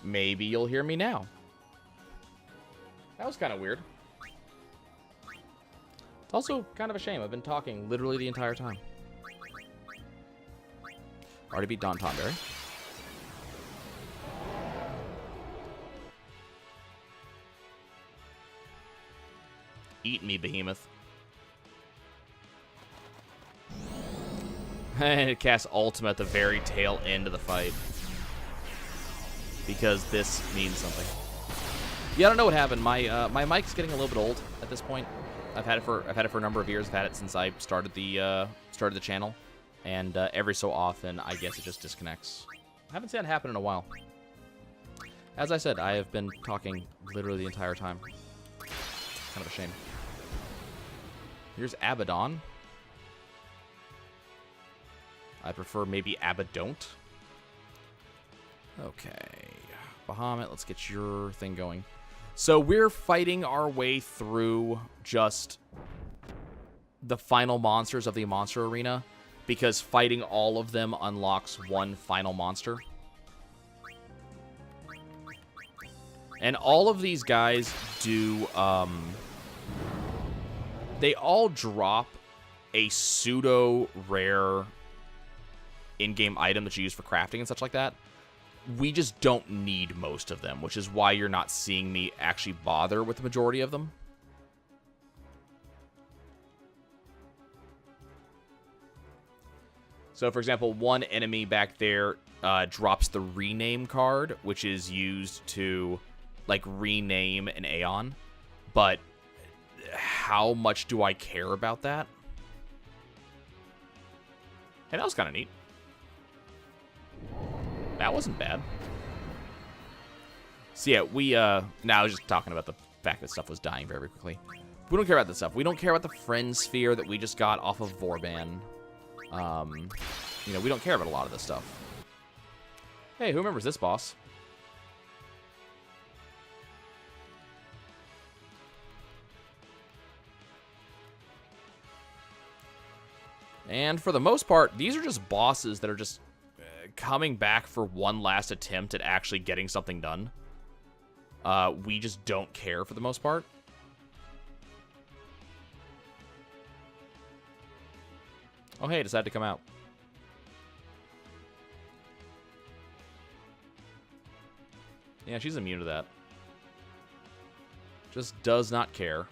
maybe you'll hear me now. That was kind of weird. It's also kind of a shame. I've been talking literally the entire time. Already beat Don Tonberry. Eat me, Behemoth. And it casts Ultima at the very tail end of the fight. Because this means something. Yeah, I don't know what happened. My mic's getting a little bit old at this point. I've had it for a number of years. I've had it since I started the channel, and every so often, I guess it just disconnects. I haven't seen that happen in a while. As I said, I have been talking literally the entire time. Kind of a shame. Here's Abaddon. I prefer maybe Abadon't. Okay. Bahamut, let's get your thing going. So we're fighting our way through just the final monsters of the monster arena, because fighting all of them unlocks one final monster. And all of these guys do, they all drop a pseudo-rare in-game item that you use for crafting and such like that. We just don't need most of them, which is why you're not seeing me actually bother with the majority of them. So, for example, one enemy back there drops the rename card, which is used to, like, rename an Aeon. But how much do I care about that? Hey, that was kind of neat. That wasn't bad. So yeah, now I was just talking about the fact that stuff was dying very, very quickly. We don't care about this stuff. We don't care about the friend sphere that we just got off of Vorban. You know, we don't care about a lot of this stuff. Hey, who remembers this boss? And for the most part, these are just bosses that are just coming back for one last attempt at actually getting something done. We just don't care for the most part. Oh, hey, it decided to come out. Yeah, she's immune to that. Just does not care.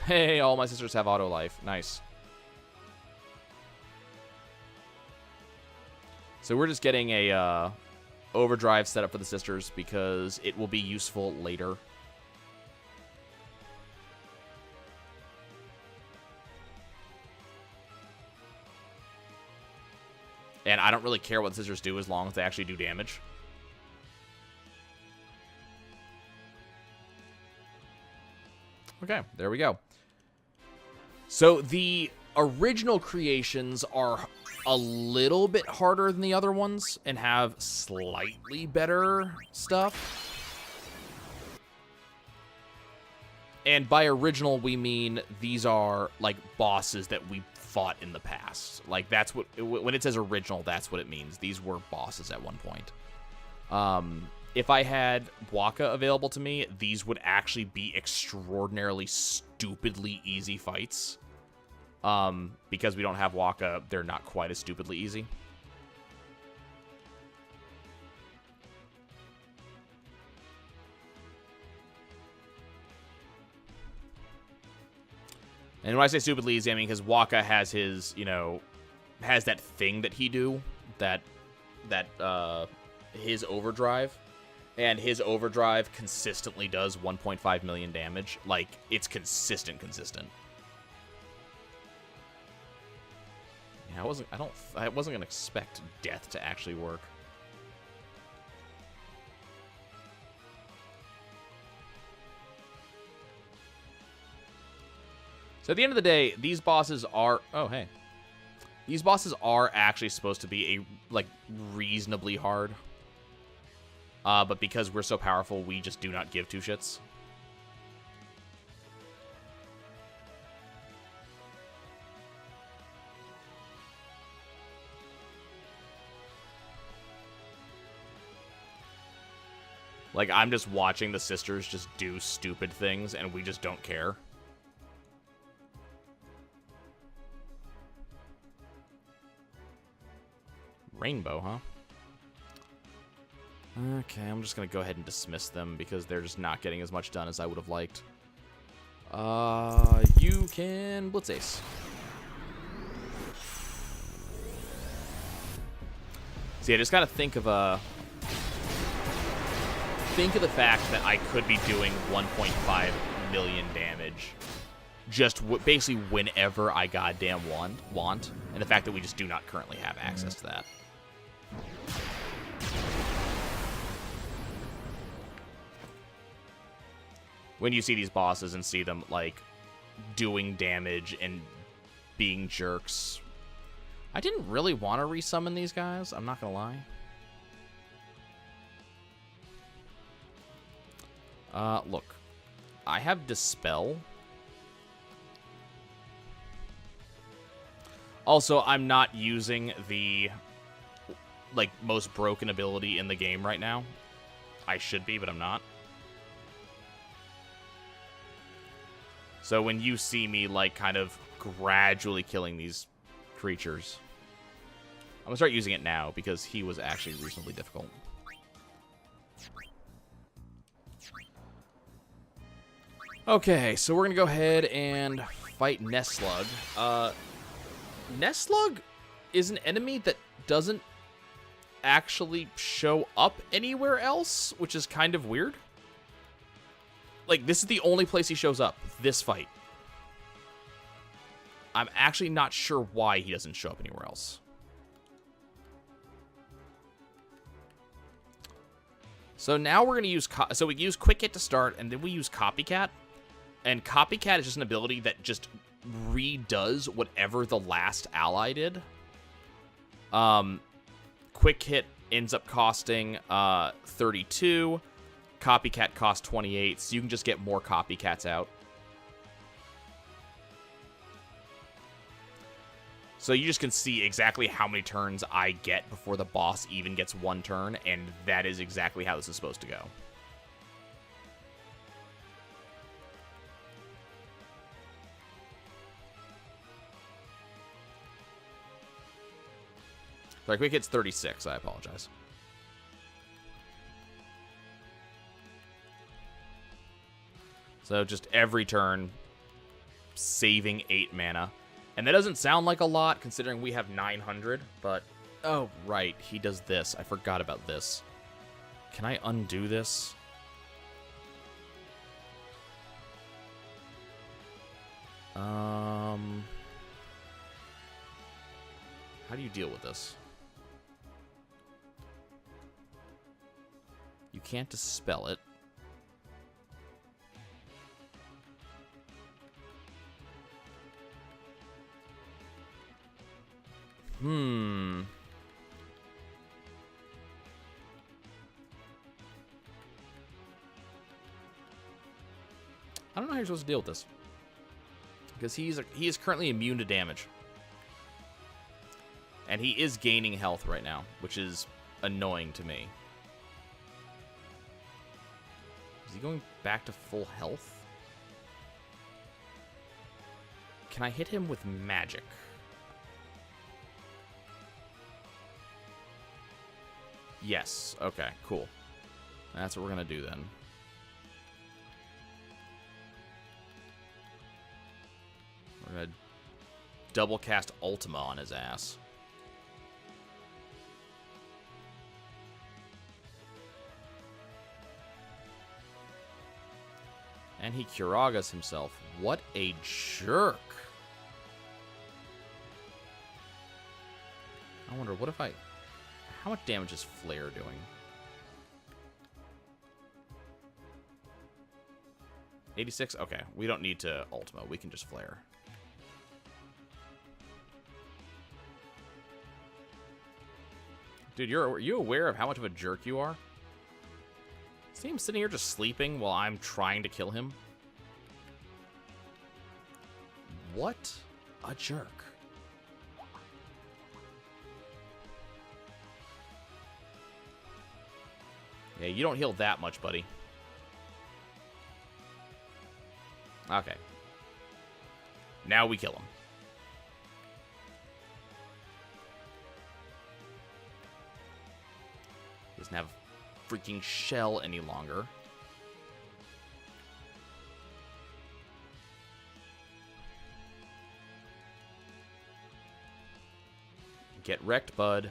Hey, all my sisters have auto life. Nice. So we're just getting a overdrive set up for the sisters because it will be useful later. And I don't really care what the sisters do as long as they actually do damage. Okay, there we go. So the original creations are a little bit harder than the other ones and have slightly better stuff. And by original, we mean these are like bosses that we fought in the past. Like that's what, when it says original, that's what it means. These were bosses at one point. If I had Waka available to me, these would actually be extraordinarily stupidly easy fights. Because we don't have Waka, they're not quite as stupidly easy. And when I say stupidly easy, I mean because Waka has his, you know, has that thing that he do, his overdrive. And his overdrive consistently does 1.5 million damage. Like, it's consistent. Yeah, I wasn't gonna expect death to actually work. So at the end of the day, these bosses are, oh hey. These bosses are actually supposed to be like reasonably hard. But because we're so powerful, we just do not give two shits. Like, I'm just watching the sisters just do stupid things, and we just don't care. Rainbow, huh? Okay, I'm just gonna go ahead and dismiss them because they're just not getting as much done as I would have liked. You can Blitz Ace. See, I just gotta think of the fact that I could be doing 1.5 million damage just basically whenever I goddamn want, and the fact that we just do not currently have access to that. When you see these bosses and see them, like, doing damage and being jerks. I didn't really want to resummon these guys, I'm not gonna lie. Look. I have Dispel. Also, I'm not using the, like, most broken ability in the game right now. I should be, but I'm not. So when you see me, like, kind of gradually killing these creatures, I'm gonna start using it now because he was actually reasonably difficult. Okay, so we're gonna go ahead and fight Nestslug. Nestslug is an enemy that doesn't actually show up anywhere else, which is kind of weird. Like, this is the only place he shows up, this fight. I'm actually not sure why he doesn't show up anywhere else. So now we're going to use... So we use Quick Hit to start, and then we use Copycat. And Copycat is just an ability that just redoes whatever the last ally did. Quick Hit ends up costing 32. Copycat costs 28, so you can just get more Copycats out. So you just can see exactly how many turns I get before the boss even gets one turn, and that is exactly how this is supposed to go. Sorry, Quick Hit's 36, I apologize. So just every turn, saving 8 mana. And that doesn't sound like a lot, considering we have 900, but... Oh, right, he does this. I forgot about this. Can I undo this? How do you deal with this? You can't dispel it. I don't know how you're supposed to deal with this. Because he is currently immune to damage. And he is gaining health right now, which is annoying to me. Is he going back to full health? Can I hit him with magic? Yes. Okay, cool. That's what we're going to do then. We're going to double cast Ultima on his ass. And he Kuragas himself. What a jerk. I wonder, what if I... How much damage is Flare doing? 86? Okay, we don't need to Ultima. We can just Flare. Dude, are you aware of how much of a jerk you are? See him sitting here just sleeping while I'm trying to kill him? What a jerk. Yeah, you don't heal that much, buddy. Okay. Now we kill him. He doesn't have a freaking shell any longer. Get wrecked, bud.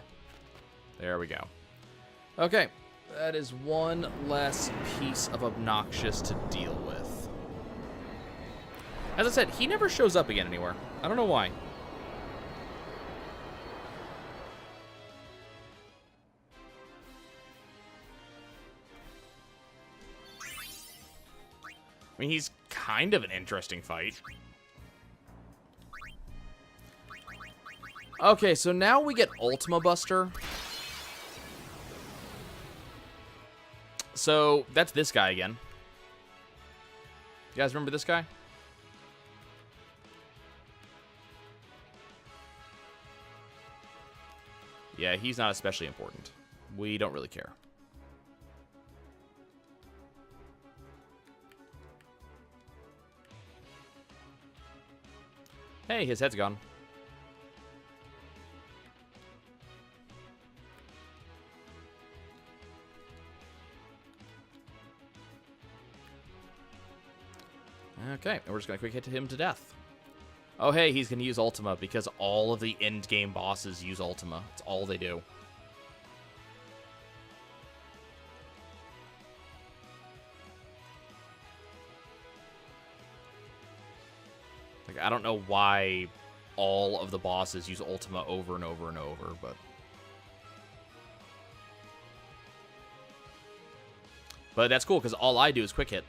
There we go. Okay. That is one less piece of obnoxious to deal with. As I said, he never shows up again anywhere. I don't know why. I mean, he's kind of an interesting fight. Okay, so now we get Ultima Buster. So, that's this guy again. You guys remember this guy? Yeah, he's not especially important. We don't really care. Hey, his head's gone. Okay, and we're just going to quick hit him to death. Oh, hey, he's going to use Ultima because all of the end-game bosses use Ultima. It's all they do. Like, I don't know why all of the bosses use Ultima over and over and over, but... But that's cool, because all I do is quick hit.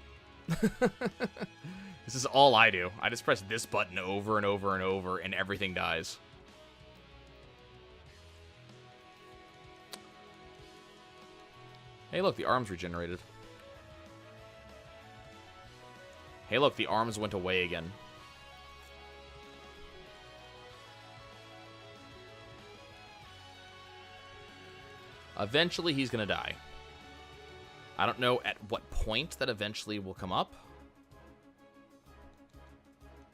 This is all I do. I just press this button over and over and over, and everything dies. Hey, look, the arms regenerated. Hey, look, the arms went away again. Eventually, he's gonna die. I don't know at what point that eventually will come up.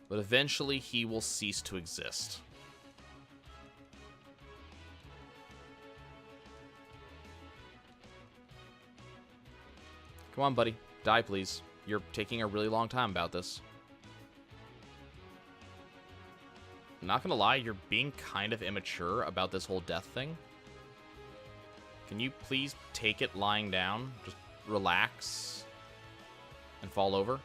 But eventually, he will cease to exist. Come on, buddy. Die, please. You're taking a really long time about this. I'm not gonna lie, you're being kind of immature about this whole death thing. Can you please take it lying down? Just relax and fall over.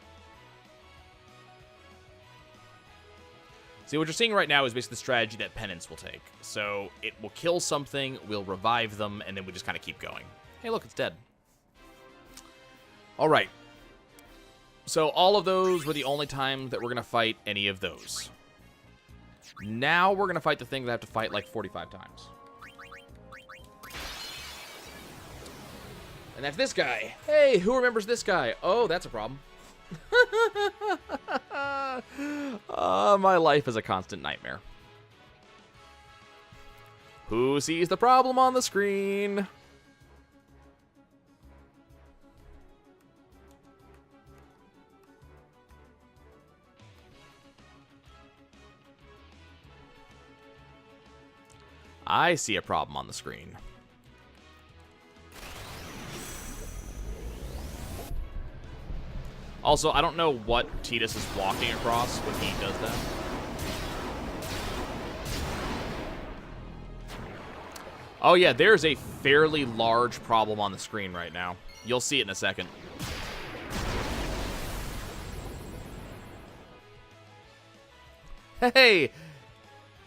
See, what you're seeing right now is basically the strategy that Penance will take. So it will kill something, we'll revive them, and then we just kind of keep going. Hey, look, it's dead. All right. So all of those were the only time that we're going to fight any of those. Now we're going to fight the thing that I have to fight like 45 times. And that's this guy. Hey, who remembers this guy? Oh, that's a problem. My life is a constant nightmare. Who sees the problem on the screen? I see a problem on the screen. Also, I don't know what Tidus is walking across when he does that. Oh yeah, there's a fairly large problem on the screen right now. You'll see it in a second. Hey!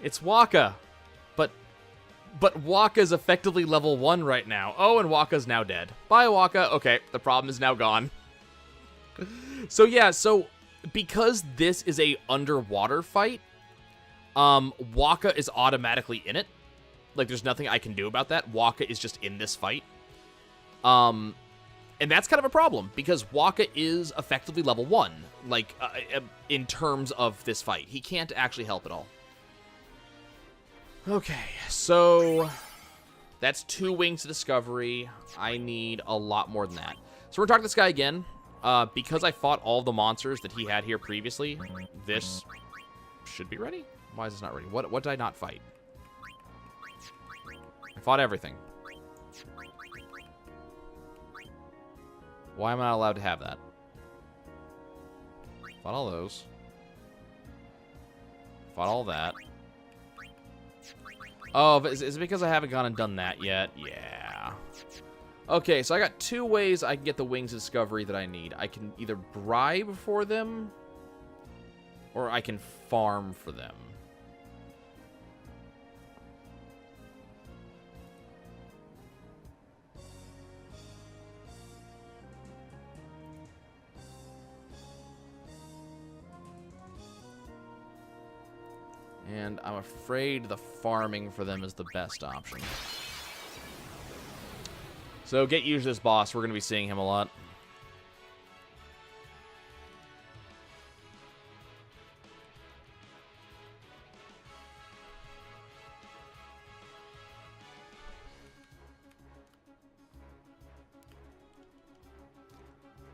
It's Wakka. But Wakka's effectively level 1 right now. Oh, and Wakka's now dead. Bye, Wakka. Okay, the problem is now gone. So yeah, so because this is a underwater fight, Wakka is automatically in it. Like, there's nothing I can do about that. Wakka is just in this fight. And that's kind of a problem, because Wakka is effectively level 1, like, in terms of this fight. He can't actually help at all. Okay, so That's 2 Wings of Discovery. I need a lot more than that. So we're talking to this guy again. Because I fought all the monsters that he had here previously, this should be ready. Why is this not ready? What did I not fight? I fought everything. Why am I not allowed to have that? Fought all those. Fought all that. Oh, is it because I haven't gone and done that yet? Yeah. Okay, so I got 2 ways I can get the Wings of Discovery that I need. I can either bribe for them, or I can farm for them. And I'm afraid the farming for them is the best option. So get used to this boss. We're going to be seeing him a lot.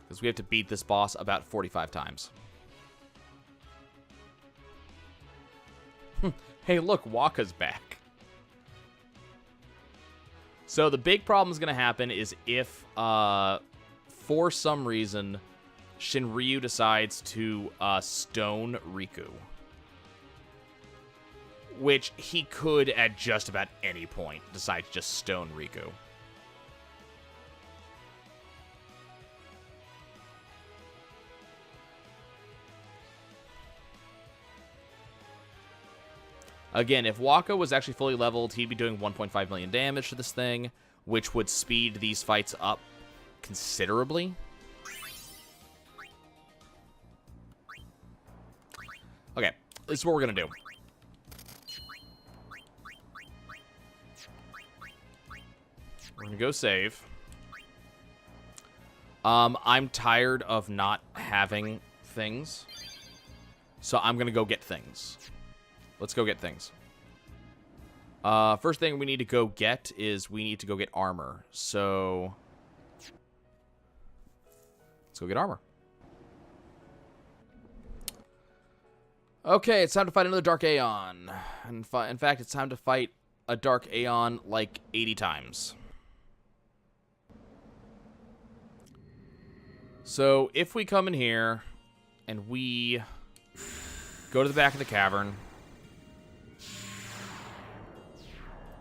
Because we have to beat this boss about 45 times. Hey, look, Waka's back. So the big problem is going to happen is if, for some reason, Shinryu decides to stone Riku. Which he could at just about any point decide to just stone Riku. Again, if Waka was actually fully leveled, he'd be doing 1.5 million damage to this thing, which would speed these fights up considerably. Okay, this is what we're going to do. We're going to go save. I'm tired of not having things, so I'm going to go get things. Let's go get things. First thing we need to go get is we need to go get armor. So let's go get armor. Okay, it's time to fight another Dark Aeon. In fact, it's time to fight a Dark Aeon like 80 times. So if we come in here and we go to the back of the cavern,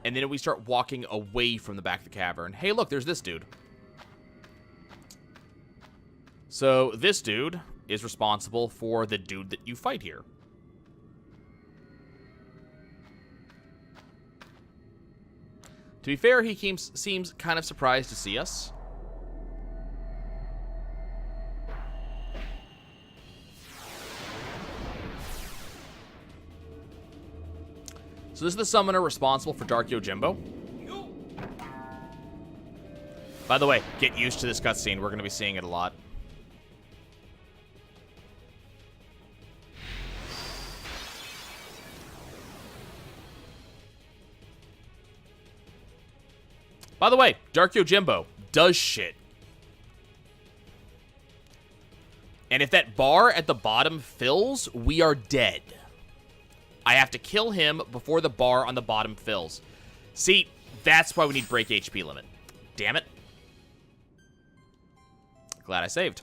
and then we start walking away from the back of the cavern. Hey, look, there's this dude. So this dude is responsible for the dude that you fight here. To be fair, he seems kind of surprised to see us. So this is the summoner responsible for Dark Yojimbo. By the way, get used to this cutscene. We're going to be seeing it a lot. By the way, Dark Yojimbo does shit. And if that bar at the bottom fills, we are dead. I have to kill him before the bar on the bottom fills. See, that's why we need break HP limit. Damn it. Glad I saved.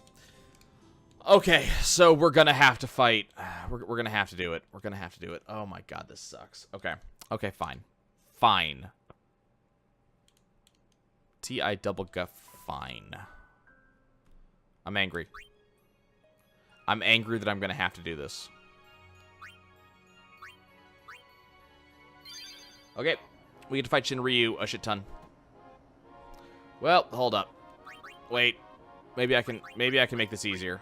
Okay, so we're gonna have to fight. We're gonna have to do it. We're gonna have to do it. Oh my god, this sucks. Okay. Okay, fine. Fine. T-I-double-G, fine. I'm angry. I'm angry that I'm gonna have to do this. Okay, we get to fight Shinryu a shit ton. Well, hold up. Wait, maybe I can make this easier.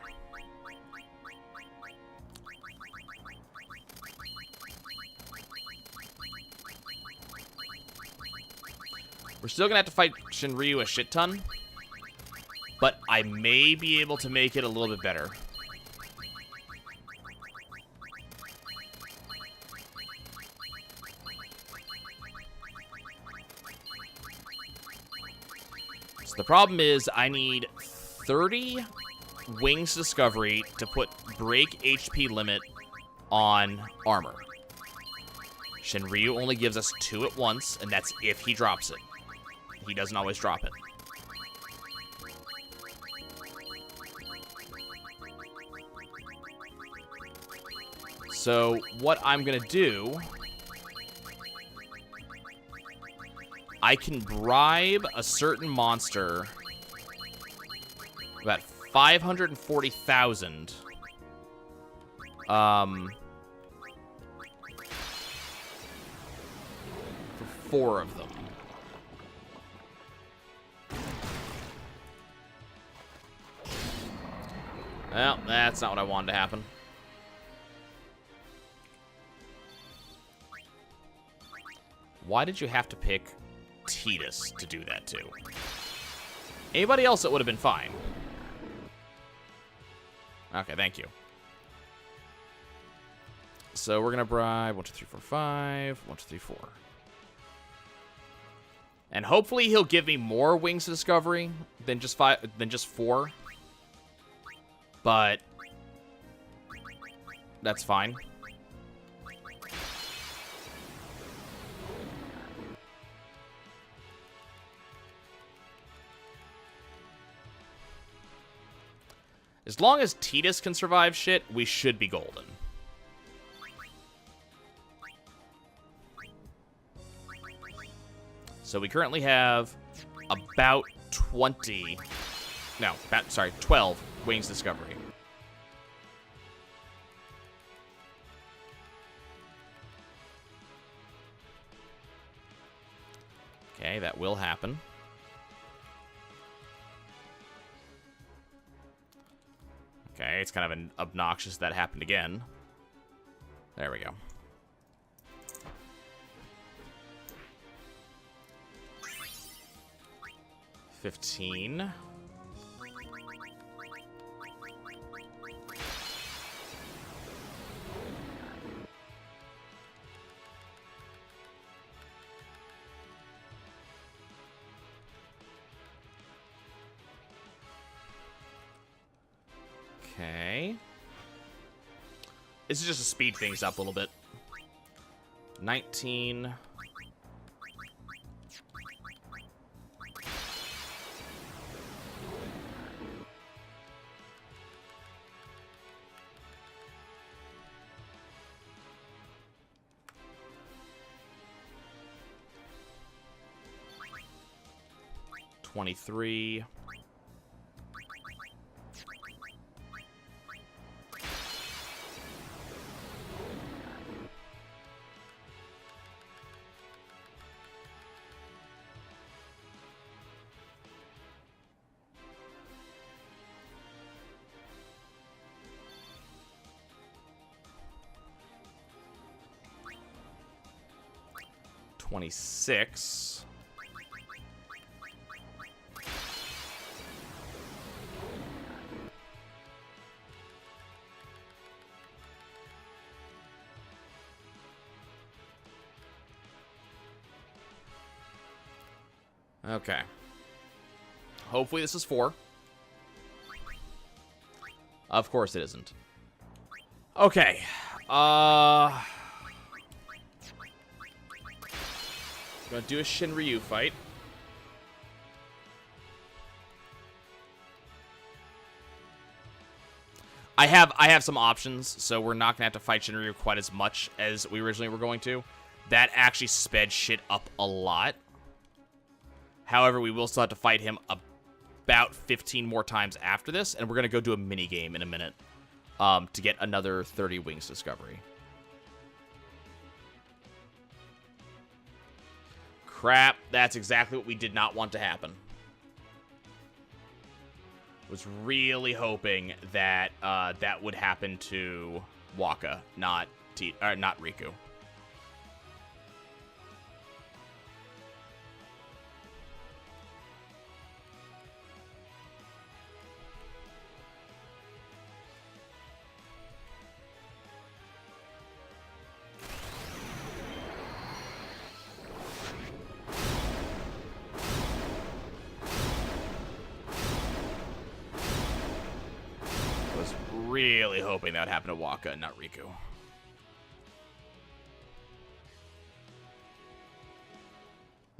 We're still gonna have to fight Shinryu a shit ton, but I may be able to make it a little bit better. The problem is I need 30 Wings Discovery to put break HP limit on armor. Shinryu only gives us 2 at once, and that's if he drops it. He doesn't always drop it. So what I'm gonna do, I can bribe a certain monster about 540,000. For 4 of them. Well, that's not what I wanted to happen. Why did you have to pick Tidus to do that to? Anybody else, it would have been fine. Okay, thank you. So we're gonna bribe 1, 2, 3, 4, 5. 1, 2, 3, 4. And hopefully he'll give me more Wings of Discovery than just 4. But that's fine. As long as Tidus can survive shit, we should be golden. So we currently have about 12 Wings Discovery. Okay, that will happen. Okay, it's kind of obnoxious that happened again. There we go. $15. Okay. This is just to speed things up a little bit. 19. $23. $26. Okay. Hopefully this is 4. Of course it isn't. Okay. Gonna do a Shinryu fight. I have some options, so we're not gonna have to fight Shinryu quite as much as we originally were going to. That actually sped shit up a lot. However, we will still have to fight him about 15 more times after this, and we're gonna go do a mini game in a minute to get another 30 Wings Discovery. Crap, that's exactly what we did not want to happen. Was really hoping that that would happen to Waka, not Riku. really hoping that would happen to Waka and not Riku.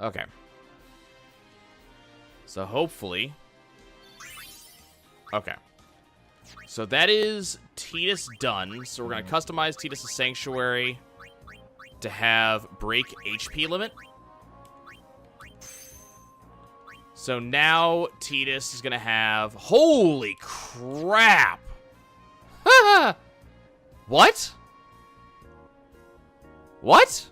Okay. So hopefully... Okay. So that is Tidus done. So we're going to customize Tidus' Sanctuary to have break HP limit. So now Tidus is going to have... Holy crap! What? What?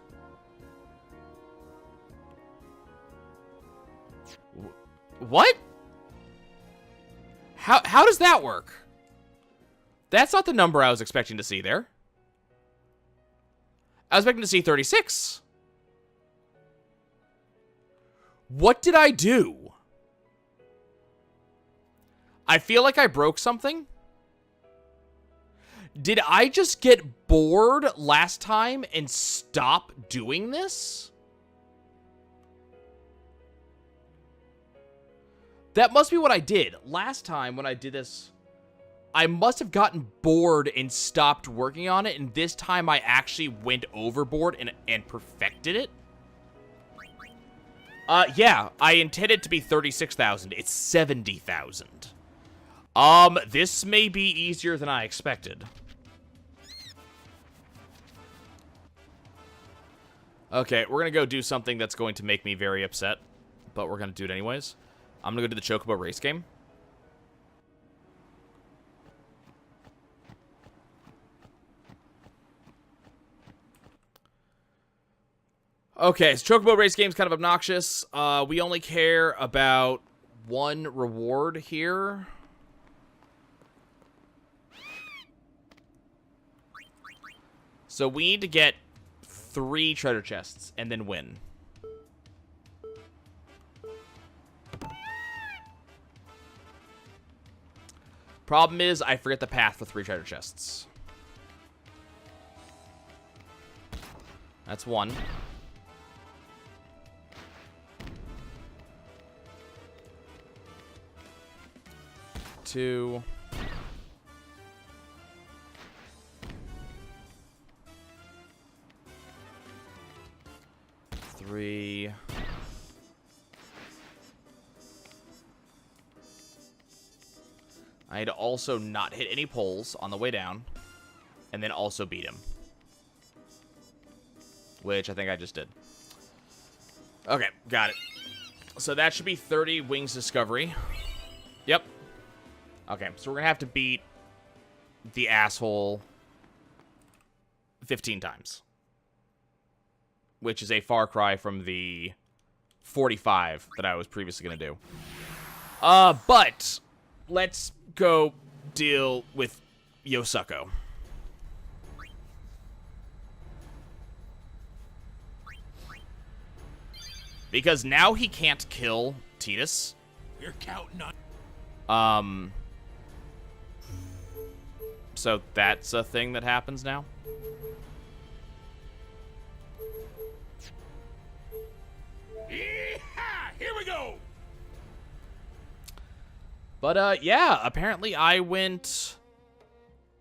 What? How does that work? That's not the number I was expecting to see there. I was expecting to see 36. What did I do? I feel like I broke something. Did I just get bored last time and stop doing this? That must be what I did. Last time when I did this, I must have gotten bored and stopped working on it, and this time I actually went overboard and perfected it. Yeah, I intended to be 36,000. It's 70,000. This may be easier than I expected. Okay, we're gonna go do something that's going to make me very upset, but we're gonna do it anyways. I'm gonna go do the Chocobo race game. Okay, so Chocobo race game's kind of obnoxious. We only care about one reward here. So we need to get 3 treasure chests and then win. Problem is, I forget the path for 3 treasure chests. That's 1. Two. 3. I had to also not hit any poles on the way down, and then also beat him. Which I think I just did. Okay, got it. So that should be 30 Wings Discovery. Yep. Okay, so we're going to have to beat the asshole 15 times. Which is a far cry from the 45 that I was previously going to do. But let's go deal with Yosuko. Because now he can't kill Tidus. We're counting on. So that's a thing that happens now. Here we go. But yeah, apparently I went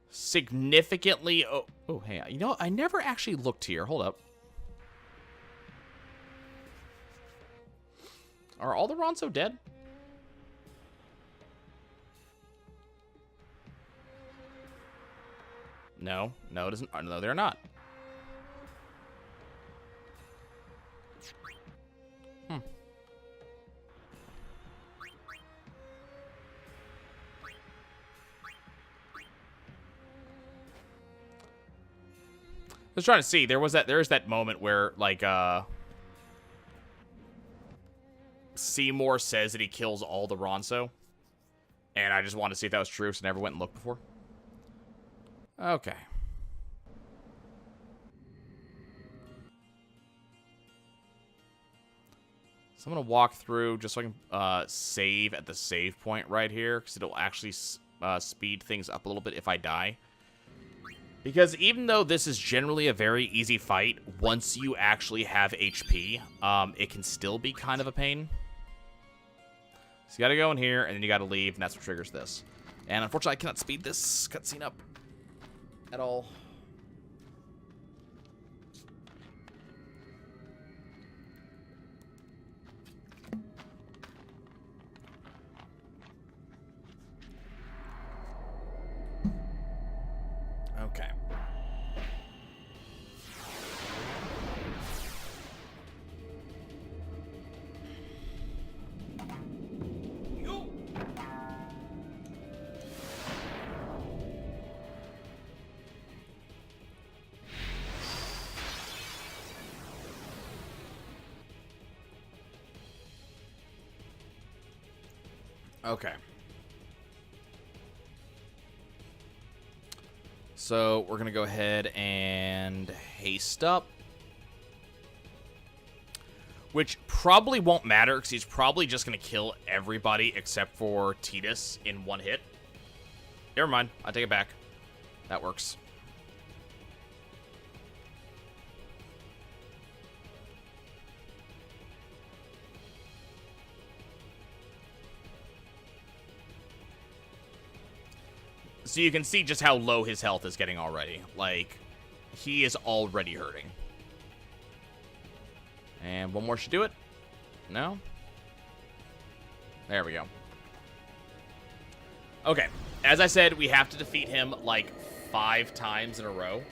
significantly. Oh, hey, you know, I never actually looked here. Hold up. Are all the Ronso dead? No, it isn't. No, they're not. I was trying to see. There's that moment where, like, Seymour says that he kills all the Ronso. And I just wanted to see if that was true, so I never went and looked before. Okay. So I'm going to walk through just so I can save at the save point right here, because it'll actually speed things up a little bit if I die. Because even though this is generally a very easy fight, once you actually have HP, it can still be kind of a pain. So you gotta go in here, and then you gotta leave, and that's what triggers this. And unfortunately, I cannot speed this cutscene up at all. Okay. Okay. So we're going to go ahead and haste up. Which probably won't matter because he's probably just going to kill everybody except for Tidus in one hit. Never mind. I take it back. That works. So you can see just how low his health is getting already. Like, he is already hurting. And one more should do it. No? There we go. Okay. As I said, we have to defeat him like 5 times in a row.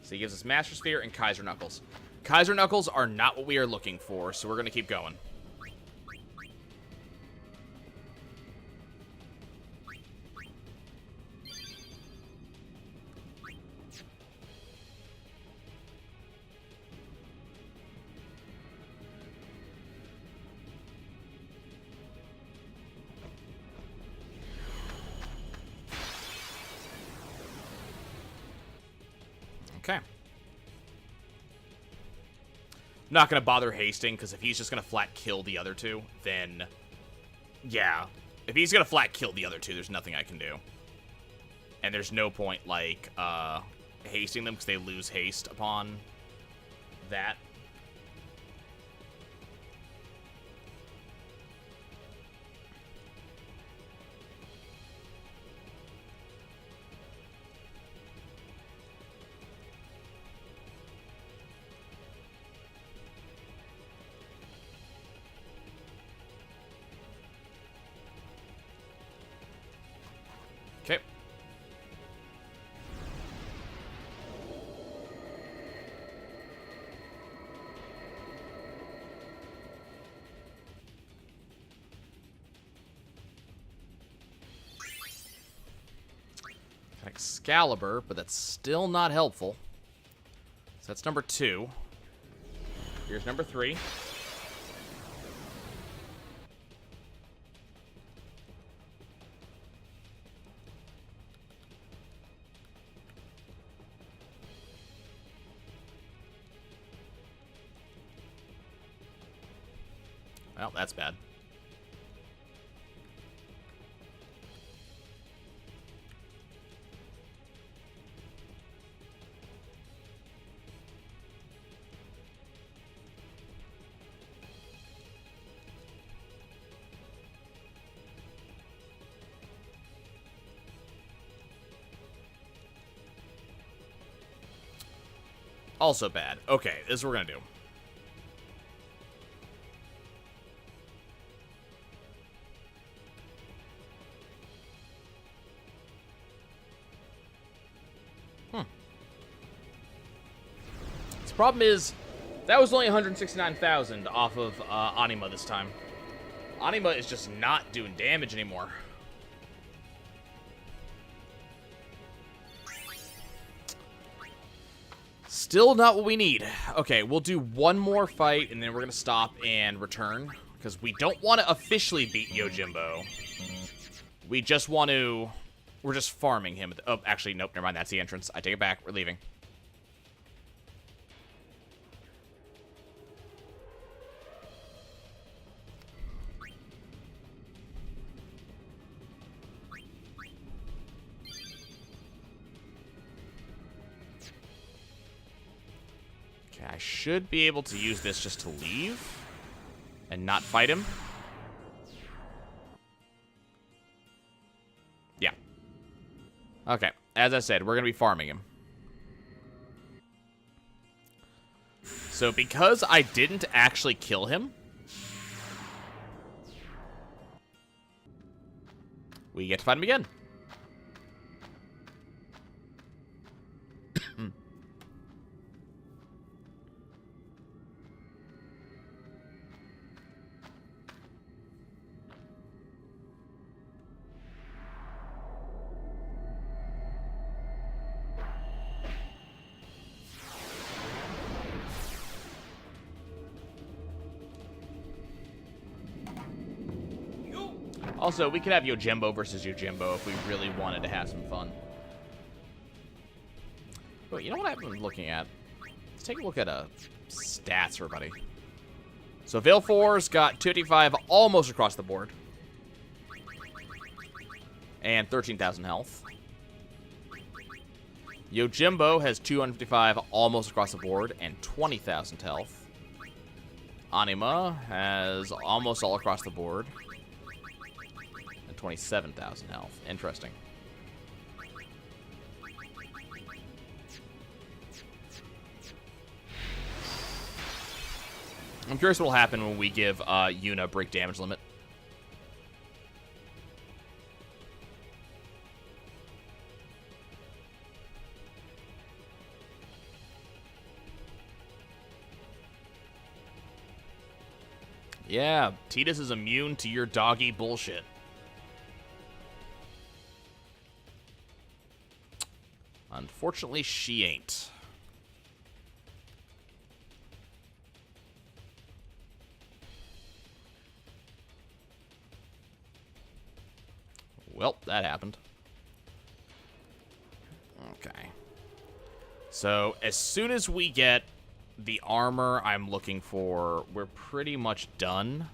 So he gives us Master Sphere and Kaiser Knuckles. Kaiser Knuckles are not what we are looking for, so we're going to keep going. Okay. Not going to bother hasting, because if he's just going to flat kill the other two, then... yeah. If he's going to flat kill the other two, there's nothing I can do. And there's no point, like, hasting them, because they lose haste upon that. Okay. Excalibur, but that's still not helpful. So that's number 2. Here's number 3. Well, that's bad. Also bad. Okay, this is what we're gonna do. This problem is, that was only 169,000 off of Anima this time. Anima is just not doing damage anymore. Still not what we need. Okay, we'll do one more fight, and then we're going to stop and return. Because we don't want to officially beat Yojimbo. We just want to... we're just farming him. Oh, actually, nope, never mind. That's the entrance. I take it back. We're leaving. I should be able to use this just to leave and not fight him. Yeah. Okay, as I said, we're going to be farming him. So because I didn't actually kill him, we get to fight him again. Also, we could have Yojimbo versus Yojimbo if we really wanted to have some fun. But you know what I've been looking at? Let's take a look at stats, everybody. So Veil 4's got 255 almost across the board. And 13,000 health. Yojimbo has 255 almost across the board and 20,000 health. Anima has almost all across the board. 27,000 health. Interesting. I'm curious what will happen when we give Yuna break damage limit. Yeah, Tidus is immune to your doggy bullshit. Unfortunately, she ain't. Well, that happened. Okay. So, as soon as we get the armor I'm looking for, we're pretty much done.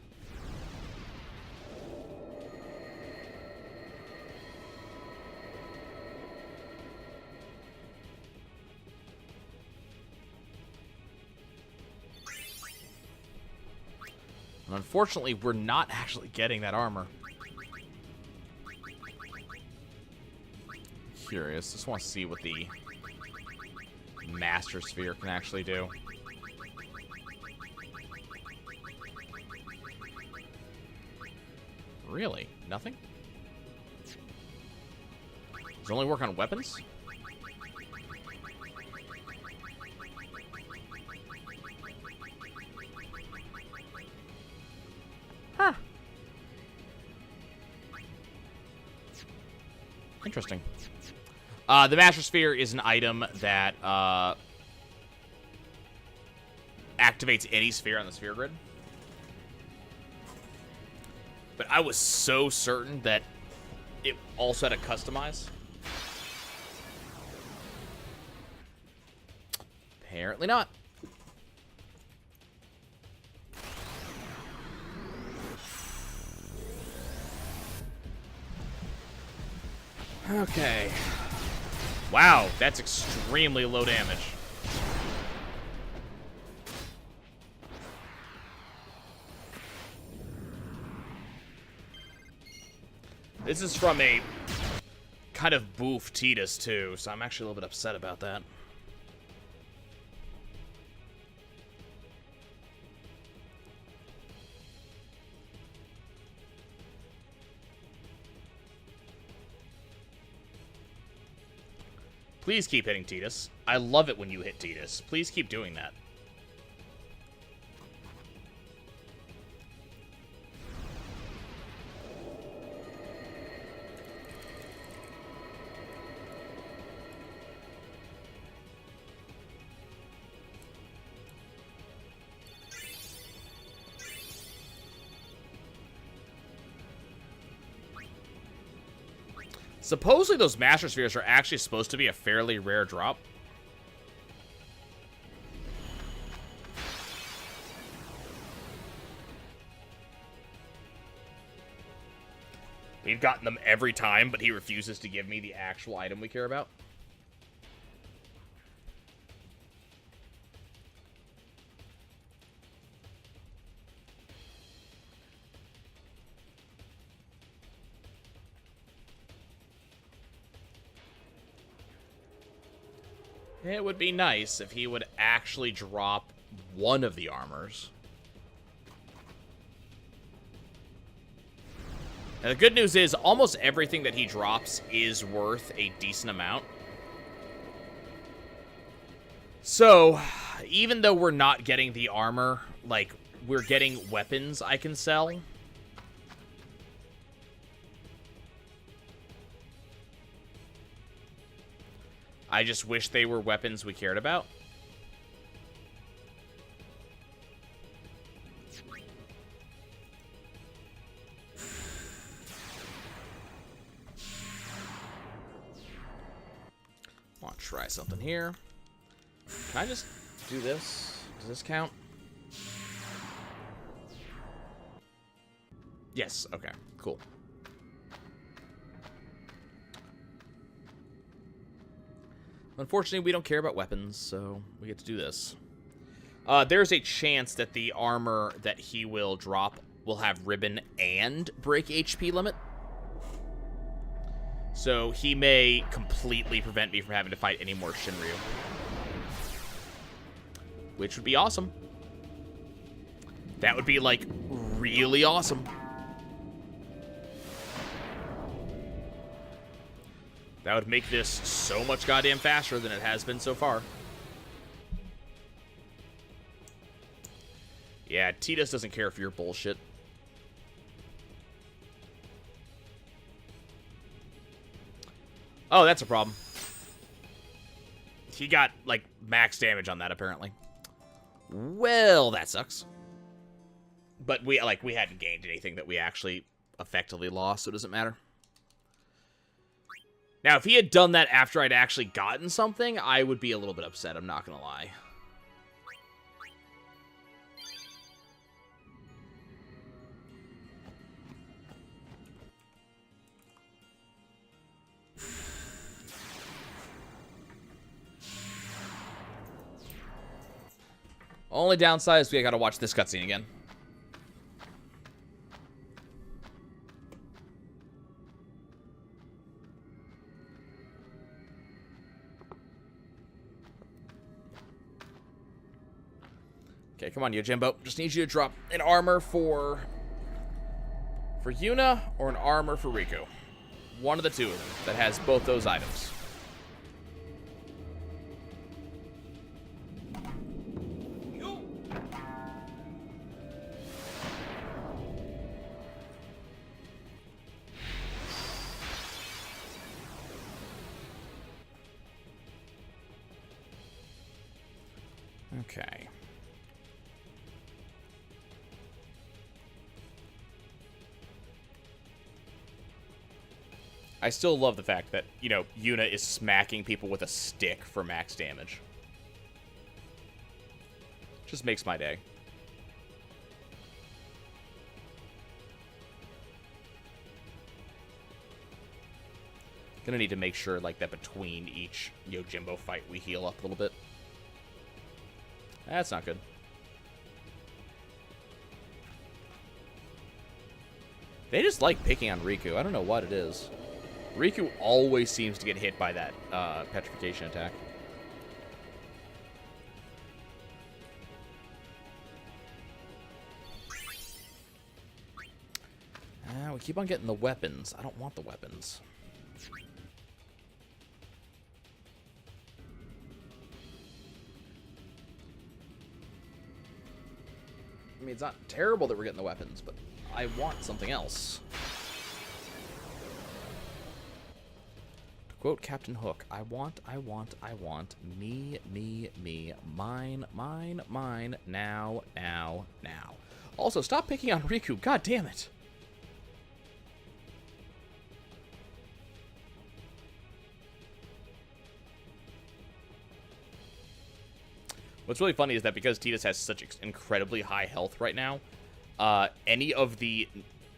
And unfortunately, we're not actually getting that armor. Curious. Just want to see what the Master Sphere can actually do. Really? Nothing? Does it only work on weapons? Huh. Interesting. The Master Sphere is an item that activates any sphere on the sphere grid. But I was so certain that it also had a customize. Apparently not. Okay. Wow, that's extremely low damage. This is from a kind of boof Tidus, too, so I'm actually a little bit upset about that. Please keep hitting Tidus. I love it when you hit Tidus. Please keep doing that. Supposedly those Master Spheres are actually supposed to be a fairly rare drop. We've gotten them every time, but he refuses to give me the actual item we care about. It would be nice if he would actually drop one of the armors. Now, the good news is almost everything that he drops is worth a decent amount. So, even though we're not getting the armor, like, we're getting weapons I can sell. I just wish they were weapons we cared about. Want to try something here. Can I just do this? Does this count? Yes, okay, cool. Unfortunately, we don't care about weapons, so we get to do this. There's a chance that the armor that he will drop will have ribbon and break HP limit. So he may completely prevent me from having to fight any more Shinryu. Which would be awesome. That would be, like, really awesome. That would make this so much goddamn faster than it has been so far. Yeah, Tidus doesn't care for your bullshit. Oh, that's a problem. He got, like, max damage on that, apparently. Well, that sucks. But we hadn't gained anything that we actually effectively lost, so it doesn't matter. Now, if he had done that after I'd actually gotten something, I would be a little bit upset, I'm not gonna lie. Only downside is we gotta watch this cutscene again. Okay, come on, Yojimbo. Just need you to drop an armor for Yuna or an armor for Riku. One of the two of them that has both those items. Okay. I still love the fact that, you know, Yuna is smacking people with a stick for max damage. Just makes my day. Gonna need to make sure, like, that between each Yojimbo fight we heal up a little bit. That's not good. They just like picking on Riku. I don't know what it is. Riku always seems to get hit by that petrification attack. We keep on getting the weapons. I don't want the weapons. I mean, it's not terrible that we're getting the weapons, but I want something else. To quote Captain Hook, I want, me, mine, now. Also, stop picking on Riku, god damn it. What's really funny is that because Tidus has such incredibly high health right now, any of the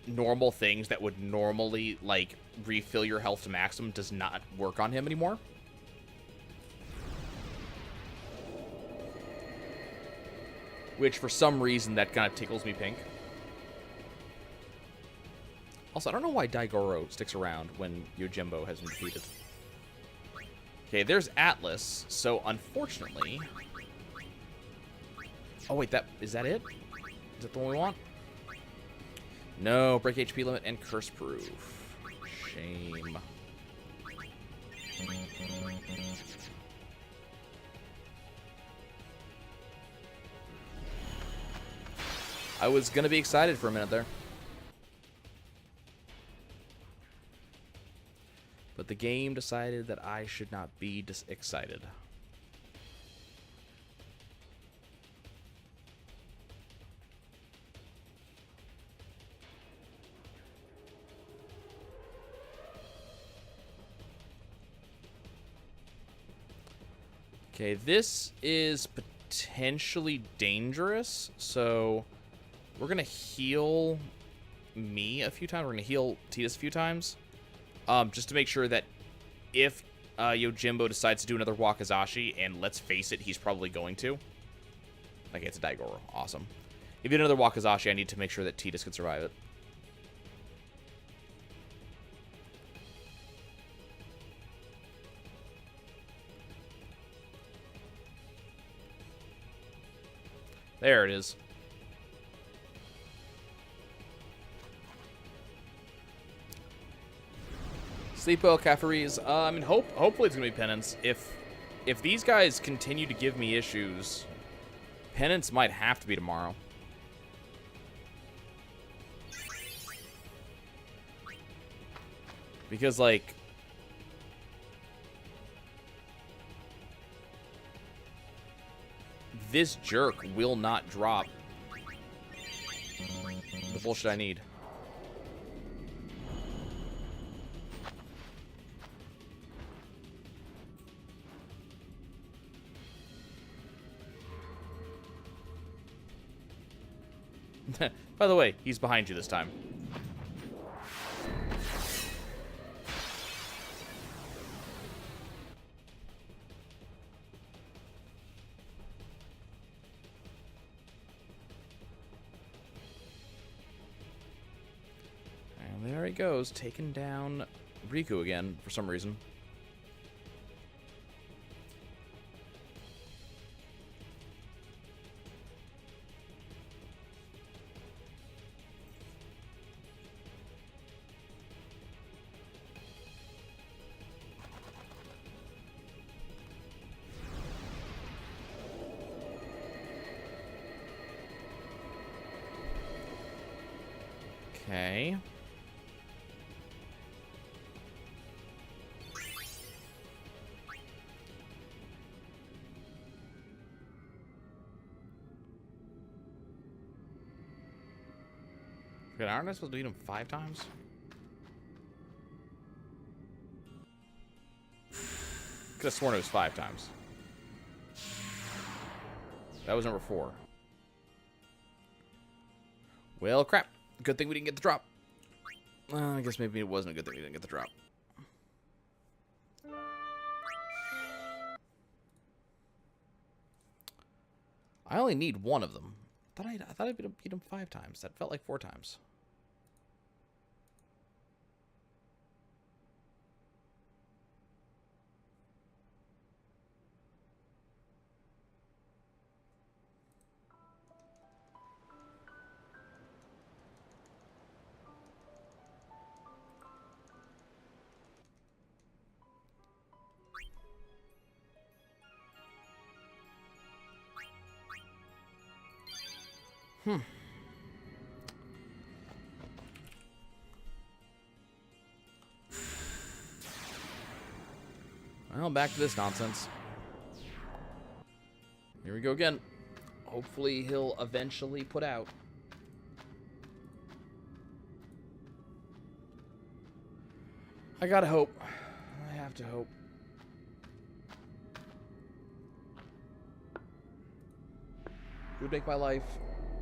normal things that would normally, like, refill your health to maximum does not work on him anymore. Which, for some reason, that kind of tickles me pink. Also, I don't know why Daigoro sticks around when Yojimbo has been defeated. Okay, there's Atlas. So, unfortunately... Oh, wait, is that it? Is that the one we want? No, break HP limit and curse proof. Shame. I was gonna be excited for a minute there. But the game decided that I should not be excited. Okay, this is potentially dangerous, so we're going to heal me a few times. We're going to heal Titus a few times, just to make sure that if Yojimbo decides to do another Wakizashi, and let's face it, he's probably going to. Okay, it's a Daigoro. Awesome. If you do another Wakizashi, I need to make sure that Titus can survive it. There it is. Sleep well, Cafferies. I mean, hopefully it's gonna be Penance. If these guys continue to give me issues, Penance might have to be tomorrow. Because, like, this jerk will not drop the bullshit I need. By the way, he's behind you this time. And there he goes, taking down Riku again for some reason. Okay. Good, aren't I supposed to beat him 5 times? Could have sworn it was 5 times. That was number 4. Well, crap. Good thing we didn't get the drop. I guess maybe it wasn't a good thing we didn't get the drop. I only need 1 of them. I thought I beat him 5 times. That felt like 4 times. Well, back to this nonsense. Here we go again. Hopefully he'll eventually put out. I gotta hope. I have to hope. It would make my life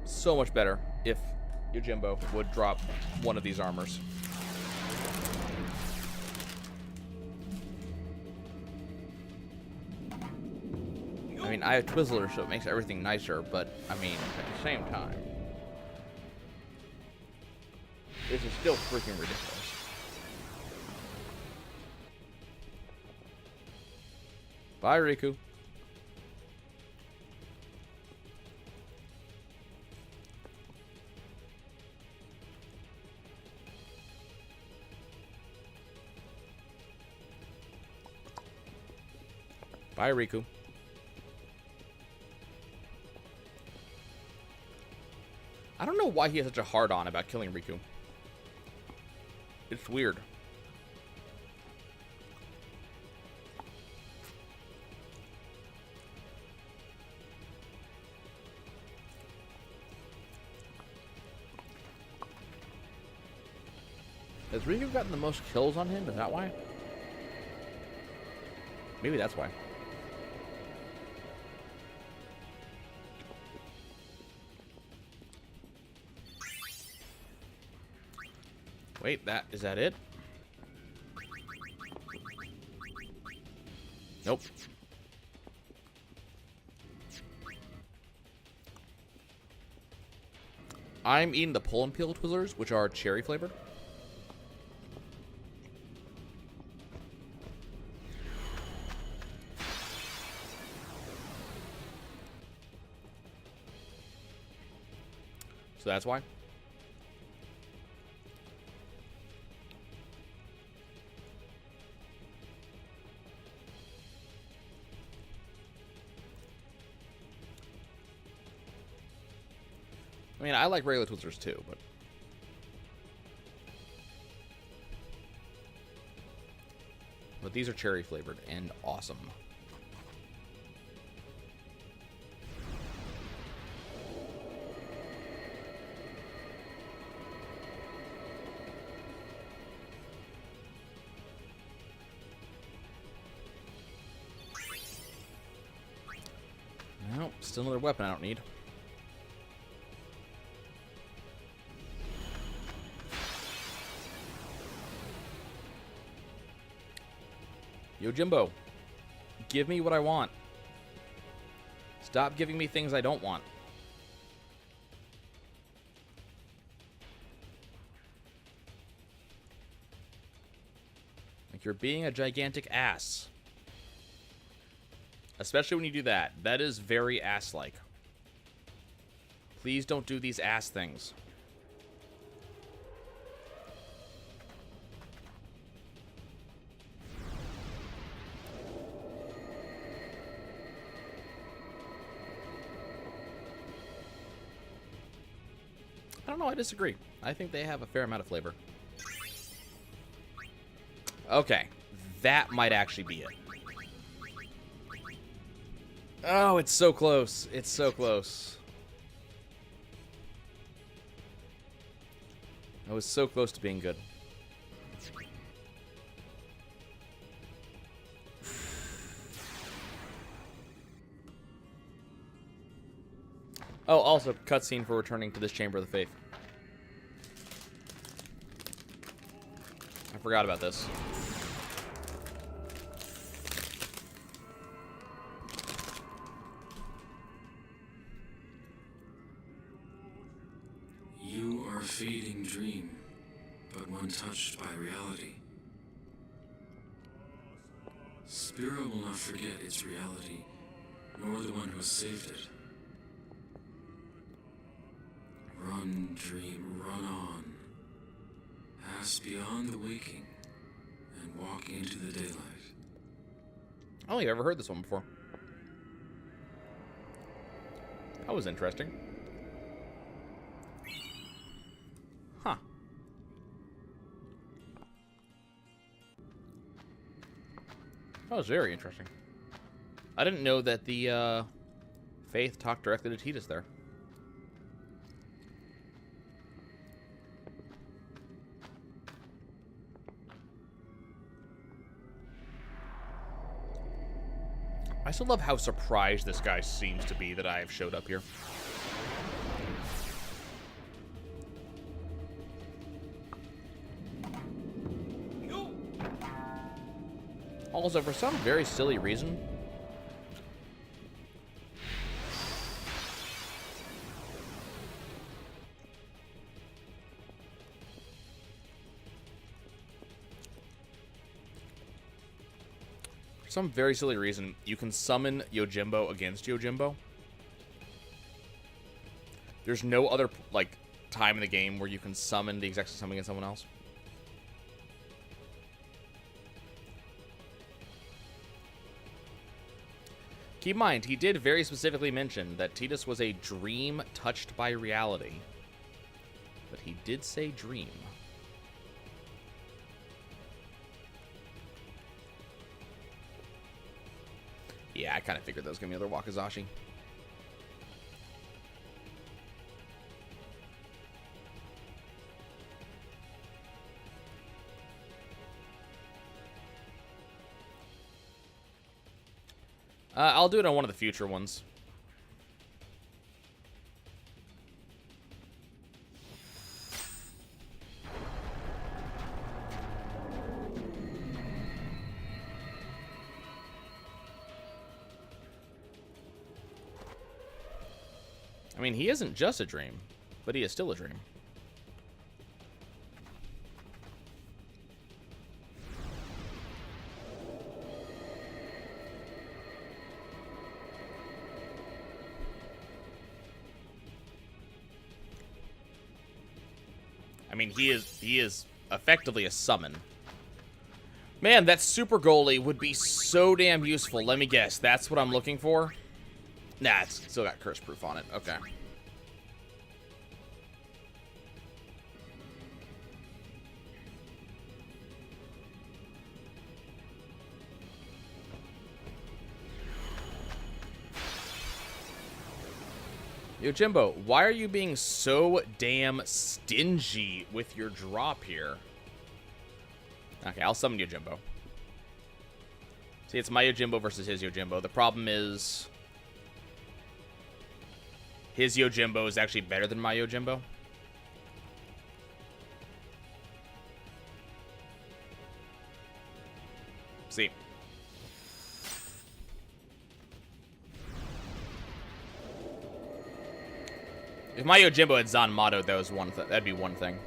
so much better if Yojimbo would drop one of these armors. I mean, I have Twizzler, so it makes everything nicer, but, I mean, at the same time, this is still freaking ridiculous. Bye, Riku. Bye, Riku. I don't know why he has such a hard-on about killing Riku. It's weird. Has Riku gotten the most kills on him? Is that why? Maybe that's why. Wait, is that it? Nope. I'm eating the pull and peel Twizzlers, which are cherry flavored. So that's why. I mean, I like regular Twizzlers too, but these are cherry flavored and awesome. Nope, still another weapon I don't need. Yo, Jimbo, give me what I want. Stop giving me things I don't want. Like, you're being a gigantic ass. Especially when you do that. That is very ass-like. Please don't do these ass things. I don't know, I disagree. I think they have a fair amount of flavor. Okay, that might actually be it. Oh, it's so close. It's so close. I was so close to being good. Oh, also, cutscene for returning to this Chamber of the Faith. I forgot about this. You are a fading dream, but one touched by reality. Spirit will not forget its reality, nor the one who has saved it. Run, dream, run on. Pass beyond the waking and walk into the daylight. I don't think I've ever heard this one before. That was interesting. Huh. That was very interesting. I didn't know that the Faith talked directly to Tidus there. I still love how surprised this guy seems to be that I have showed up here. Also, for some very silly reason, For some very silly reason, you can summon Yojimbo against Yojimbo. There's no other, like, time in the game where you can summon the exact same summon against someone else. Keep in mind, he did very specifically mention that Tidus was a dream touched by reality. But he did say dream. Yeah, I kind of figured that was going to be another Wakizashi. I'll do it on one of the future ones. I mean, he isn't just a dream, but he is still a dream. I mean, he is effectively a summon. Man, that super goalie would be so damn useful. Let me guess. That's what I'm looking for? Nah, it's still got curse proof on it. Okay. Yojimbo, why are you being so damn stingy with your drop here? Okay, I'll summon Yojimbo. See, it's my Yojimbo versus his Yojimbo. The problem is his Yojimbo is actually better than my Yojimbo. See. If my Yojimbo had Zanmato, that'd be one thing.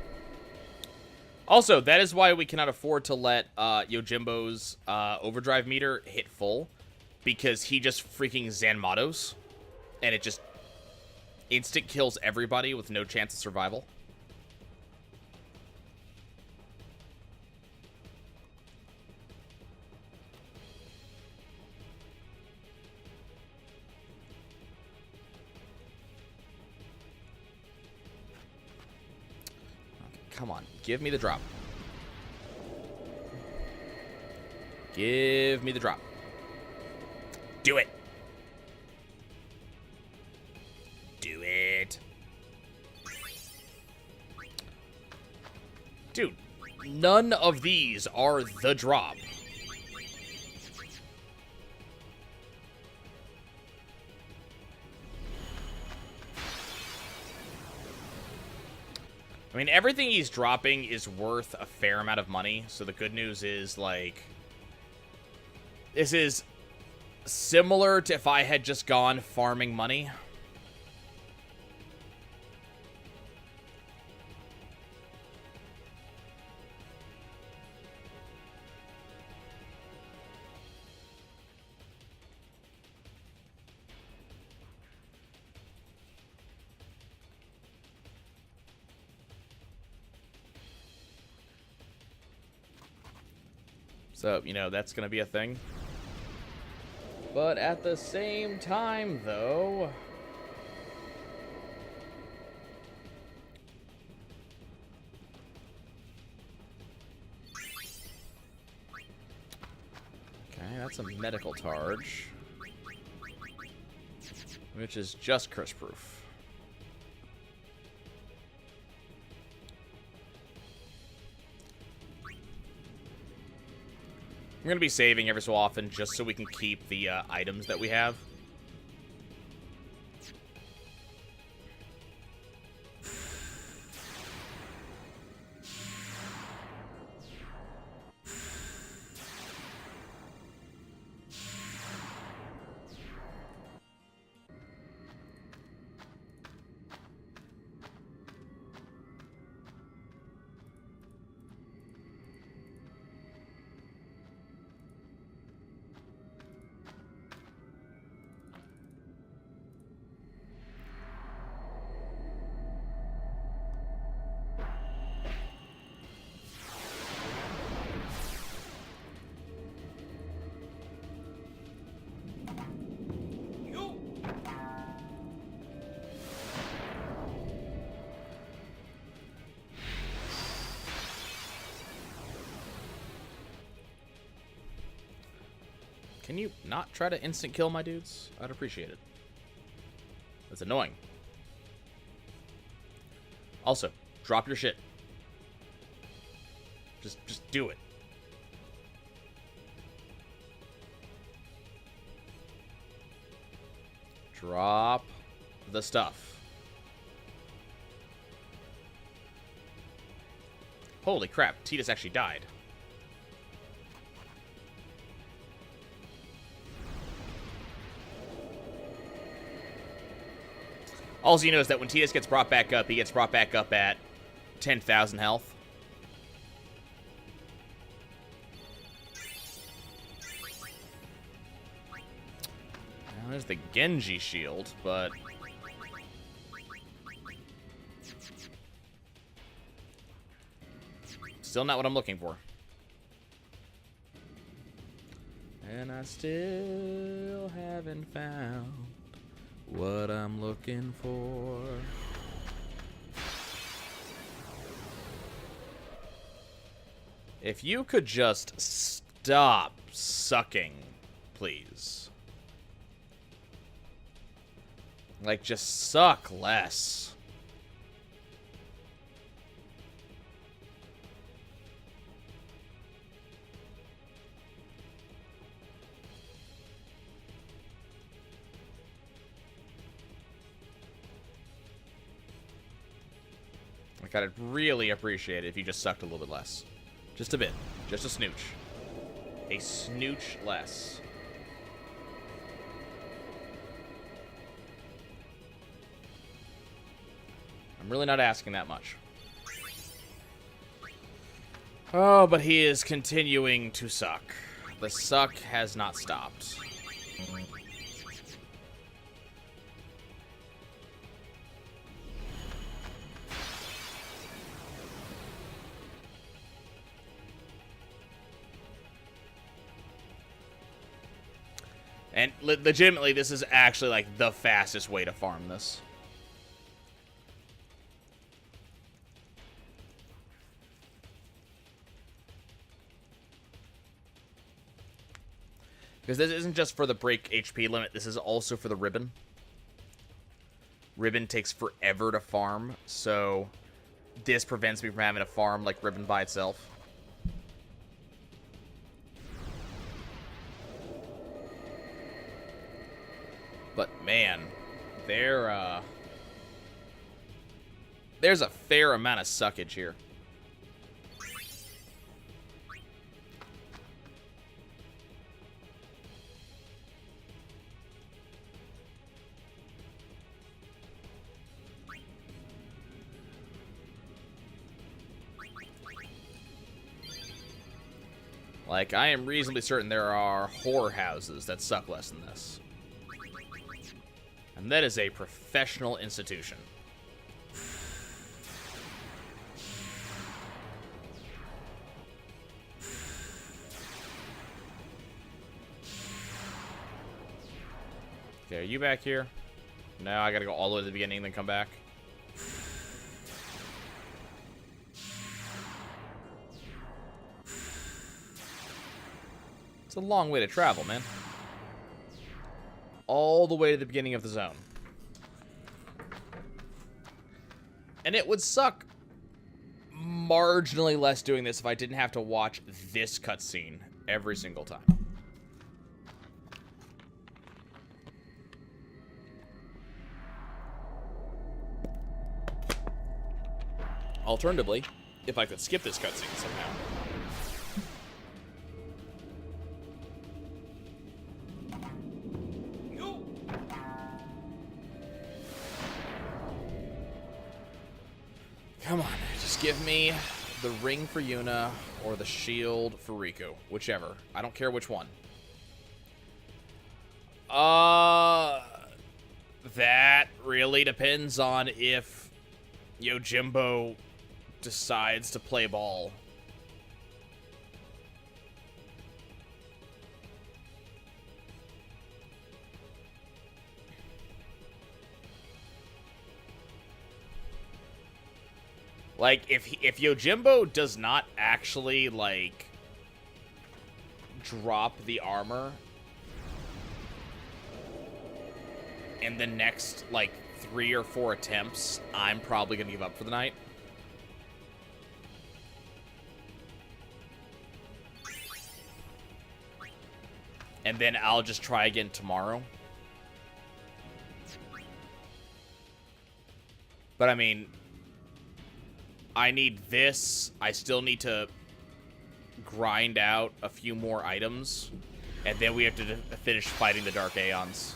Also, that is why we cannot afford to let Yojimbo's overdrive meter hit full, because he just freaking Zanmatos, and it just instant kills everybody with no chance of survival. Come on, give me the drop. Give me the drop. Do it. Do it. Dude, none of these are the drop. I mean, everything he's dropping is worth a fair amount of money, so the good news is, like, this is similar to if I had just gone farming money. So, you know, that's going to be a thing. But at the same time, though... Okay, that's a medical charge. Which is just curse proof. I'm going to be saving every so often just so we can keep the items that we have. Can you not try to instant kill my dudes? I'd appreciate it. That's annoying. Also, drop your shit. Just do it. Drop the stuff. Holy crap, Titus actually died. All you know is that when Titus gets brought back up, he gets brought back up at 10,000 health. Now there's the Genji shield, but... still not what I'm looking for. And I still haven't found what I'm looking for. If you could just stop sucking, please. Like, just suck less. Like, I'd really appreciate it if you just sucked a little bit less. Just a bit. Just a snooch. A snooch less. I'm really not asking that much. Oh, but he is continuing to suck. The suck has not stopped. And legitimately, this is actually, like, the fastest way to farm this. Because this isn't just for the break HP limit, this is also for the ribbon. Ribbon takes forever to farm, so this prevents me from having to farm, like, ribbon by itself. But, man, there's a fair amount of suckage here. Like, I am reasonably certain there are whore houses that suck less than this. And that is a professional institution. Okay, are you back here? No, I gotta go all the way to the beginning and then come back. It's a long way to travel, man. All the way to the beginning of the zone. And it would suck marginally less doing this if I didn't have to watch this cutscene every single time. Alternatively, if I could skip this cutscene somehow. Come on, just give me the ring for Yuna or the shield for Riku. Whichever. I don't care which one. That really depends on if Yojimbo decides to play ball. Like, if Yojimbo does not actually, like, drop the armor in the next, like, 3 or 4 attempts, I'm probably going to give up for the night. And then I'll just try again tomorrow. But, I mean, I need this. I still need to grind out a few more items. And then we have to finish fighting the Dark Aeons.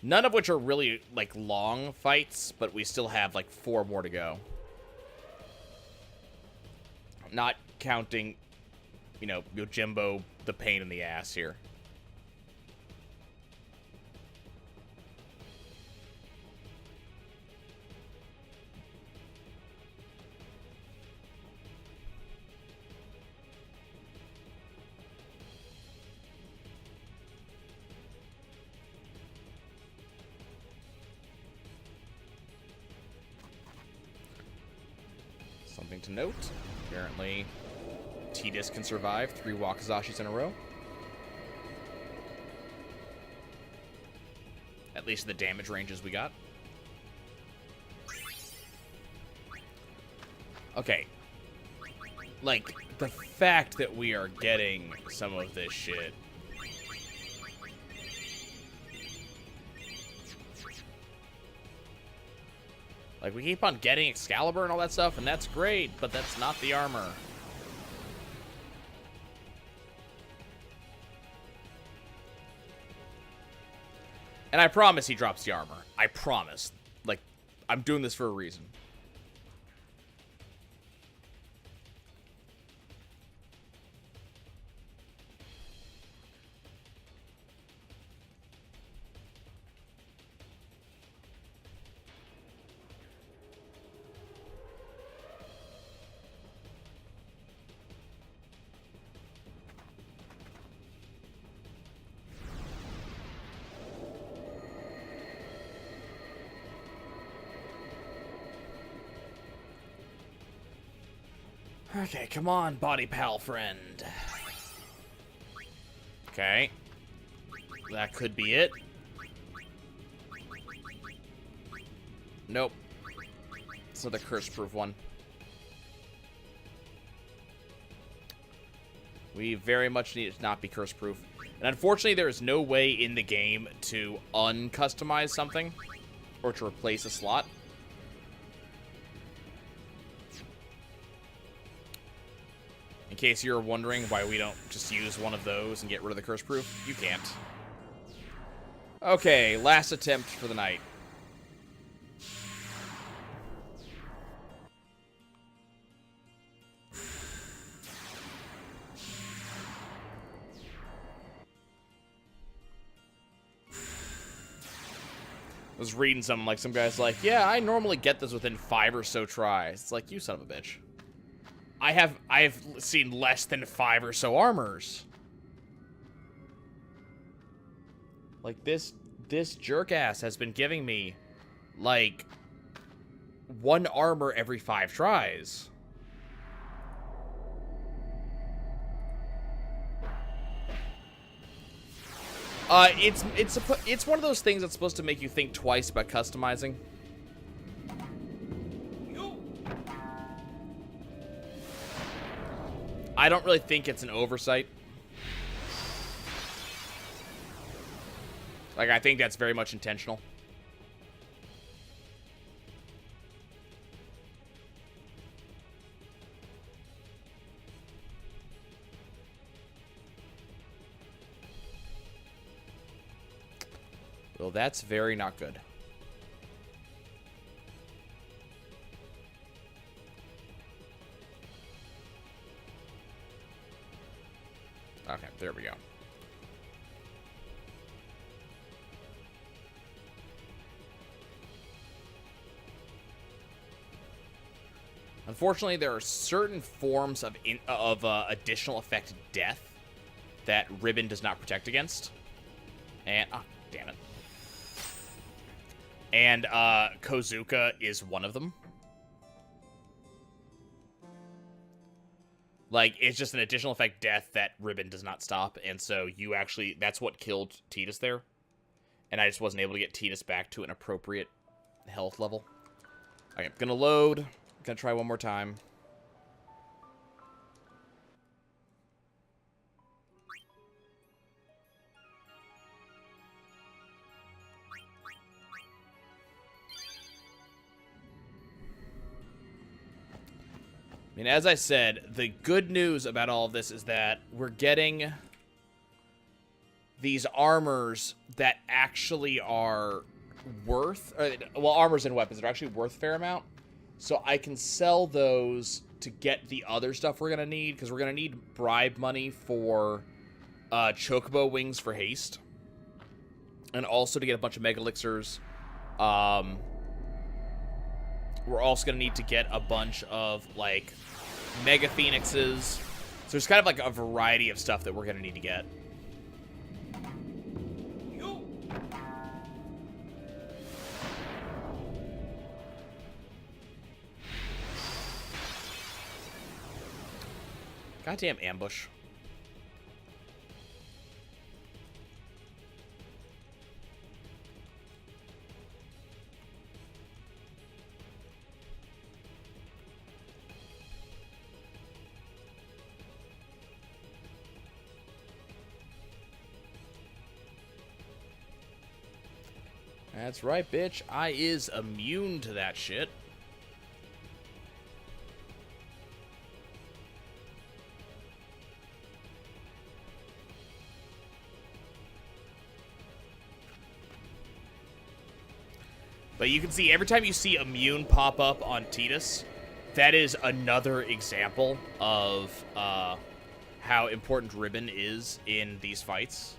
None of which are really, like, long fights, but we still have, like, 4 more to go. Not counting, you know, Yojimbo the pain in the ass here. Something to note, apparently Tidus can survive 3 Wakazashis in a row. At least the damage ranges we got. Okay. Like, the fact that we are getting some of this shit. Like, we keep on getting Excalibur and all that stuff, and that's great, but that's not the armor. And I promise he drops the armor. I promise. Like, I'm doing this for a reason. Okay, come on, body pal friend. Okay. That could be it. Nope. It's another curse-proof one. We very much need it to not be curse-proof. And unfortunately, there is no way in the game to uncustomize something or to replace a slot. In case you're wondering why we don't just use one of those and get rid of the curse proof, you can't. Okay, last attempt for the night. I was reading something like some guy's like, yeah, I normally get this within 5 or so tries. It's like, you son of a bitch. I have seen less than 5 or so armors. Like, this jerk-ass has been giving me, like, 1 armor every 5 tries. It's one of those things that's supposed to make you think twice about customizing. I don't really think it's an oversight. Like, I think that's very much intentional. Well, that's very not good. Okay, there we go. Unfortunately, there are certain forms of additional effect death that Ribbon does not protect against. And, oh, damn it. And Kozuka is one of them. Like, it's just an additional effect death that Ribbon does not stop, and so you actually, that's what killed Tidus there. and I just wasn't able to get Tidus back to an appropriate health level. Okay, I'm gonna load. Gonna try one more time. I mean, as I said, the good news about all of this is that we're getting these armors that actually are worth, well, armors and weapons that are actually worth a fair amount. So I can sell those to get the other stuff we're going to need, because we're going to need bribe money for chocobo wings for haste. And also to get a bunch of mega elixirs. We're also going to need to get a bunch of, like, mega phoenixes. So there's kind of like a variety of stuff that we're going to need to get. Goddamn ambush. That's right, bitch. I is immune to that shit. But you can see every time you see immune pop up on Tidus, that is another example of how important Ribbon is in these fights.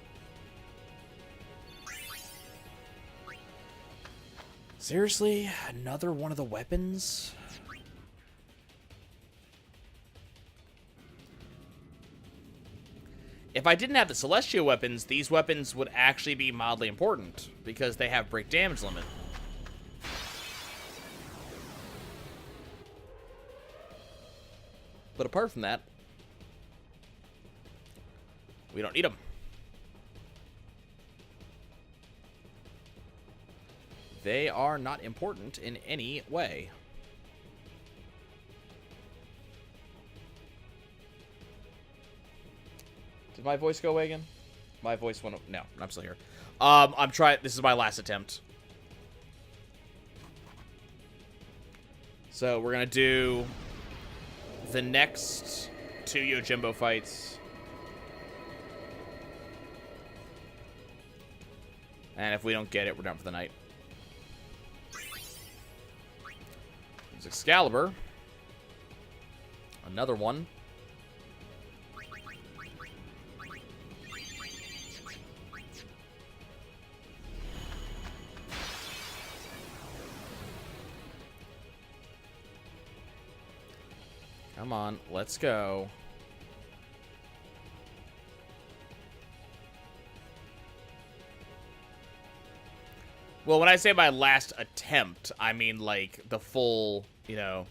Seriously? Another one of the weapons? If I didn't have the Celestial weapons, these weapons would actually be mildly important, because they have break damage limit. But apart from that, we don't need them. They are not important in any way. Did my voice go away again? My voice went... No, I'm still here. I'm trying... This is my last attempt. So we're going to do the next 2 Yojimbo fights. And if we don't get it, we're done for the night. There's Excalibur. Another one. Come on, let's go. Well, when I say my last attempt, I mean, like, the full, you know,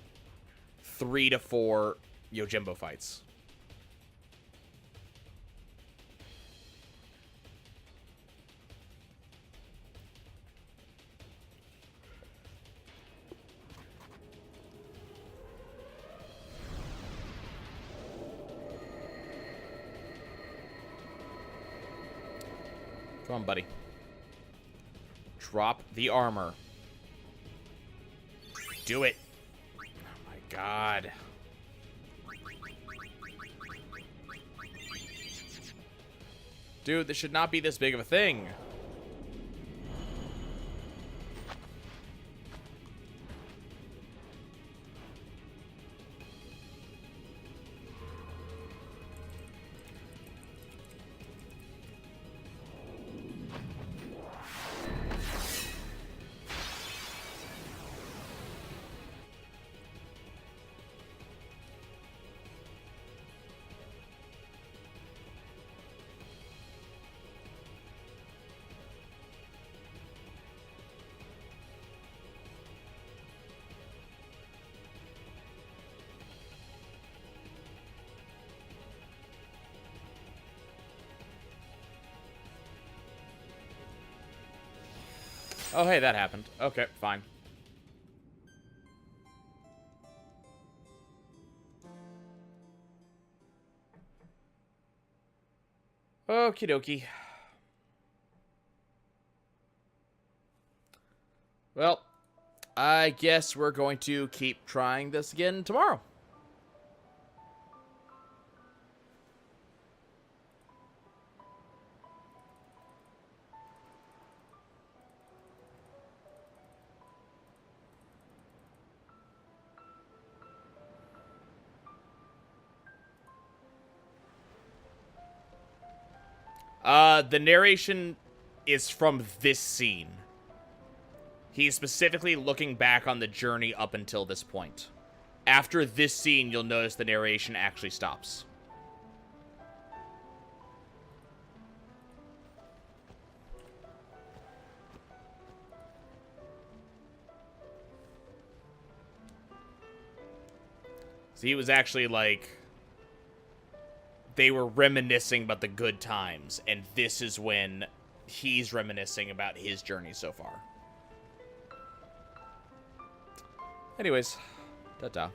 3 to 4 Yojimbo fights. Come on, buddy. Drop the armor. Do it. Oh my god. Dude, this should not be this big of a thing. Oh, hey, that happened. Okay, fine. Okie dokie. Well, I guess we're going to keep trying this again tomorrow. The narration is from this scene. He's specifically looking back on the journey up until this point. After this scene, you'll notice the narration actually stops. So he was actually like... They were reminiscing about the good times, and this is when he's reminiscing about his journey so far. Anyways, ta-ta.